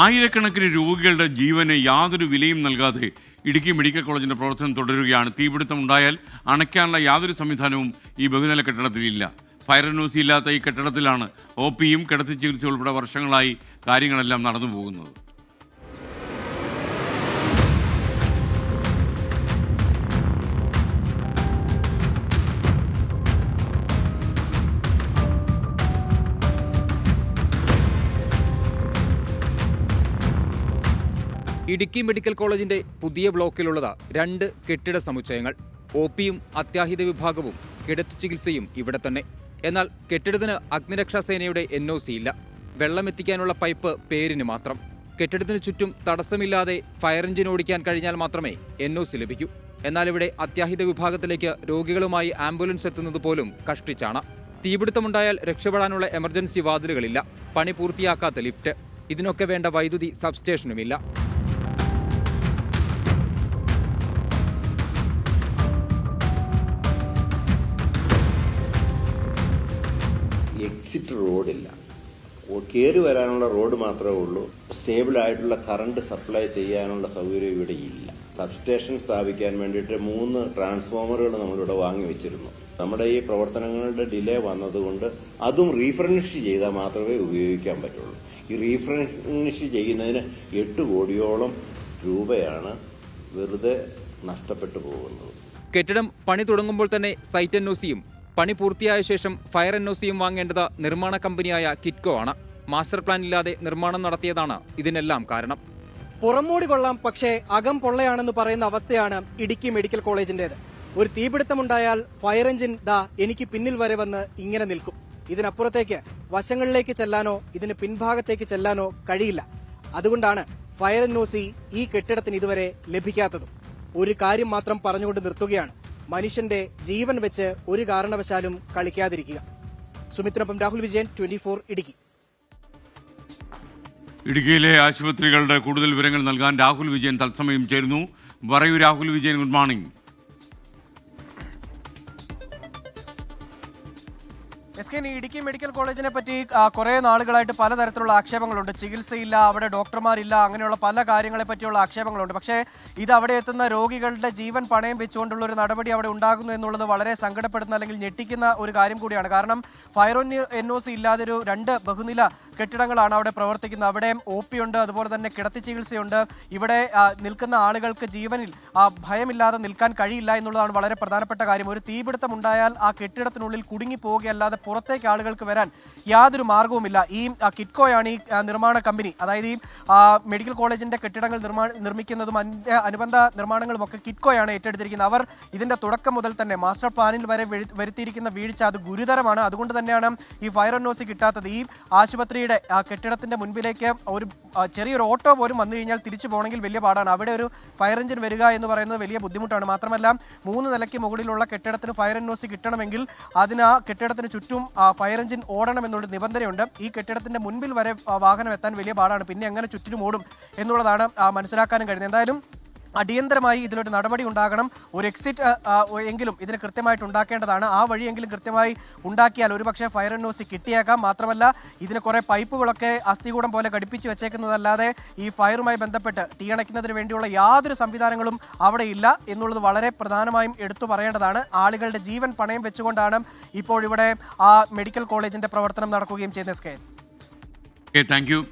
ആയിരക്കണക്കിന് രോഗികളുടെ ജീവന് യാതൊരു വിലയും നൽകാതെ ഇടുക്കി മെഡിക്കൽ കോളേജിൻ്റെ പ്രവർത്തനം തുടരുകയാണ്. തീപിടുത്തം ഉണ്ടായാൽ അണയ്ക്കാനുള്ള യാതൊരു സംവിധാനവും ഈ ബഹുനില കെട്ടിടത്തിലില്ല. ഫയർ എൻഒസി ഇല്ലാത്ത ഈ കെട്ടിടത്തിലാണ് OPയും കിടത്തി ചികിത്സ ഉൾപ്പെടെ വർഷങ്ങളായി കാര്യങ്ങളെല്ലാം നടന്നു പോകുന്നത്. ഇടുക്കി മെഡിക്കൽ കോളേജിന്റെ പുതിയ ബ്ലോക്കിലുള്ളത് 2 കെട്ടിട സമുച്ചയങ്ങൾ. OPയും അത്യാഹിത വിഭാഗവും കിടത്തി ചികിത്സയും ഇവിടെ തന്നെ. എന്നാൽ കെട്ടിടത്തിന് അഗ്നിരക്ഷാസേനയുടെ NOC ഇല്ല. വെള്ളമെത്തിക്കാനുള്ള പൈപ്പ് പേരിന് മാത്രം. കെട്ടിടത്തിന് ചുറ്റും തടസ്സമില്ലാതെ ഫയർ എഞ്ചിൻ ഓടിക്കാൻ കഴിഞ്ഞാൽ മാത്രമേ NOC ലഭിക്കൂ. എന്നാൽ ഇവിടെ അത്യാഹിത വിഭാഗത്തിലേക്ക് രോഗികളുമായി ആംബുലൻസ് എത്തുന്നത് പോലും കഷ്ടിച്ചാണ്. തീപിടുത്തമുണ്ടായാൽ രക്ഷപ്പെടാനുള്ള എമർജൻസി വാതിലുകളില്ല. പണി പൂർത്തിയാക്കാത്ത ലിഫ്റ്റ്. ഇതിനൊക്കെ വേണ്ട വൈദ്യുതി സബ്സ്റ്റേഷനുമില്ല. എക്സിറ്റ് റോഡില്ല. കയറി വരാനുള്ള റോഡ് മാത്രമേ ഉള്ളൂ. സ്റ്റേബിൾ ആയിട്ടുള്ള കറണ്ട് സപ്ലൈ ചെയ്യാനുള്ള സൗകര്യം ഇവിടെ ഇല്ല. സബ്സ്റ്റേഷൻ സ്ഥാപിക്കാൻ വേണ്ടിയിട്ട് 3 ട്രാൻസ്ഫോമറുകൾ നമ്മളിവിടെ വാങ്ങി വെച്ചിരുന്നു. നമ്മുടെ ഈ പ്രവർത്തനങ്ങളുടെ ഡിലേ വന്നതുകൊണ്ട് അതും റീഫർണിഷ് ചെയ്താൽ മാത്രമേ ഉപയോഗിക്കാൻ പറ്റുള്ളൂ. ഈ റീഫർണിഷ് ചെയ്യുന്നതിന് 8 കോടിയോളം രൂപയാണ് വെറുതെ നഷ്ടപ്പെട്ടു പോകുന്നത്. കെട്ടിടം പണി തുടങ്ങുമ്പോൾ തന്നെ സൈറ്റ് NOCയും പണി പൂർത്തിയായ ശേഷം ഫയർ NOCയും വാങ്ങേണ്ടത് നിർമ്മാണ കമ്പനിയായ കിറ്റ്കോ ആണ്. മാസ്റ്റർ പ്ലാൻ ഇല്ലാതെ നിർമ്മാണം നടത്തിയതാണ് ഇതിനെല്ലാം കാരണം. പുറമോടി കൊള്ളാം, പക്ഷേ അകം പൊള്ളയാണെന്ന് പറയുന്ന അവസ്ഥയാണ് ഇടുക്കി മെഡിക്കൽ കോളേജിന്റേത്. ഒരു തീപിടുത്തമുണ്ടായാൽ ഫയർ എഞ്ചിൻ എനിക്ക് പിന്നിൽ വരെ വന്ന് ഇങ്ങനെ നിൽക്കും. ഇതിനപ്പുറത്തേക്ക് വശങ്ങളിലേക്ക് ചെല്ലാനോ ഇതിന് പിൻഭാഗത്തേക്ക് ചെല്ലാനോ കഴിയില്ല. അതുകൊണ്ടാണ് ഫയർ NOC ഈ കെട്ടിടത്തിന് ഇതുവരെ ലഭിക്കാത്തതും. ഒരു കാര്യം മാത്രം പറഞ്ഞുകൊണ്ട് നിർത്തുകയാണ്: മനുഷ്യന്റെ ജീവൻ വെച്ച് ഒരു കാരണവശാലും കളിക്കാതിരിക്കുക. സുമിത്രൊപ്പം രാഹുൽ വിജയൻ, 24 ഇടുക്കി. ഇടുക്കിയിലെ ആശുപത്രികളുടെ കൂടുതൽ വിവരങ്ങൾ നൽകാൻ രാഹുൽ വിജയൻ തത്സമയം ചേരുന്നു. പറയൂ Rahul Vijayan, good morning. Idukki medical കോളേജിനെ പറ്റി കുറേ നാളുകളായിട്ട് പലതരത്തിലുള്ള ആക്ഷേപങ്ങളുണ്ട്. ചികിത്സയില്ല, അവിടെ ഡോക്ടർമാരില്ല, അങ്ങനെയുള്ള പല കാര്യങ്ങളെ പറ്റിയുള്ള ആക്ഷേപങ്ങളുണ്ട്. പക്ഷേ ഇത് അവിടെ എത്തുന്ന രോഗികളുടെ ജീവൻ പണയം വെച്ചുകൊണ്ടുള്ള ഒരു നടപടി അവിടെ ഉണ്ടാകുന്നു എന്നുള്ളത് വളരെ സങ്കടപ്പെടുന്ന അല്ലെങ്കിൽ ഞെട്ടിക്കുന്ന ഒരു കാര്യം കൂടിയാണ്. കാരണം ഫയർ NOC ഇല്ലാതെ 2 ബഹുനില കെട്ടിടങ്ങളാണ് അവിടെ പ്രവർത്തിക്കുന്നത്. അവിടെയും OP ഉണ്ട്, അതുപോലെ തന്നെ കിടത്തി ചികിത്സയുണ്ട്. ഇവിടെ നിൽക്കുന്ന ആളുകൾക്ക് ജീവനിൽ ഭയമില്ലാതെ നിൽക്കാൻ കഴിയില്ല എന്നുള്ളതാണ് വളരെ പ്രധാനപ്പെട്ട കാര്യം. ഒരു തീപിടുത്തം ഉണ്ടായാൽ ആ കെട്ടിടത്തിനുള്ളിൽ കുടുങ്ങിപ്പോവുകയല്ലാതെ പുറത്തേക്ക് ആളുകൾക്ക് വരാൻ യാതൊരു മാർഗവുമില്ല. ഈ കിറ്റ്കോയാണ് ഈ നിർമ്മാണ കമ്പനി. അതായത് ഈ മെഡിക്കൽ കോളേജിന്റെ കെട്ടിടങ്ങൾ നിർമ്മിക്കുന്നതും അനുബന്ധ നിർമ്മാണങ്ങളും ഒക്കെ കിറ്റ്കോയാണ് ഏറ്റെടുത്തിരിക്കുന്നത്. അവർ ഇതിന്റെ തുടക്കം മുതൽ തന്നെ മാസ്റ്റർ പ്ലാനിൽ വരെ വരുത്തിയിരിക്കുന്ന വീഴ്ച അത് ഗുരുതരമാണ്. അതുകൊണ്ട് തന്നെയാണ് ഈ ഫയർ NOC കിട്ടാത്തത്. ഈ ആശുപത്രിയുടെ കെട്ടിടത്തിന്റെ മുൻപിലേക്ക് ഒരു ചെറിയൊരു ഓട്ടോ പോലും വന്നു കഴിഞ്ഞാൽ തിരിച്ചു പോകണമെങ്കിൽ വലിയ പാടാണ്. അവിടെ ഒരു ഫയർ എഞ്ചിൻ വരിക എന്ന് പറയുന്നത് വലിയ ബുദ്ധിമുട്ടാണ്. മാത്രമല്ല 3 നിലയ്ക്ക് മുകളിലുള്ള കെട്ടിടത്തിന് ഫയർ NOC കിട്ടണമെങ്കിൽ അതിന് ആ കെട്ടിടത്തിന് ചുറ്റും ഫയർ എഞ്ചിൻ ഓടണം എന്നുള്ള നിബന്ധനയുണ്ട്. ഈ കെട്ടിടത്തിന്റെ മുൻപിൽ വരെ വാഹനം എത്താൻ വലിയ പാടാണ്. പിന്നെ എങ്ങനെ ചുറ്റിനും ഓടും എന്നുള്ളതാണ് മനസ്സിലാക്കാനും കഴിയുന്നത്. എന്തായാലും അടിയന്തരമായി ഇതിലൊരു നടപടി ഉണ്ടാകണം. ഒരു എക്സിറ്റ് എങ്കിലും ഇതിന് കൃത്യമായിട്ട് ഉണ്ടാക്കേണ്ടതാണ്. ആ വഴിയെങ്കിലും കൃത്യമായി ഉണ്ടാക്കിയാൽ ഒരുപക്ഷെ ഫയർ NOC കിട്ടിയേക്കാം. മാത്രമല്ല ഇതിന് കുറെ പൈപ്പുകളൊക്കെ അസ്ഥികൂടം പോലെ ഘടിപ്പിച്ച് വെച്ചേക്കുന്നതല്ലാതെ ഈ ഫയറുമായി ബന്ധപ്പെട്ട് തീയണയ്ക്കുന്നതിന് വേണ്ടിയുള്ള യാതൊരു സംവിധാനങ്ങളും അവിടെ ഇല്ല എന്നുള്ളത് വളരെ പ്രധാനമായും എടുത്തു പറയേണ്ടതാണ്. ആളുകളുടെ ജീവൻ പണയം വെച്ചുകൊണ്ടാണ് ഇപ്പോൾ ഇവിടെ ആ മെഡിക്കൽ കോളേജിന്റെ പ്രവർത്തനം നടക്കുകയും ചെയ്യുന്നത്. Thank you.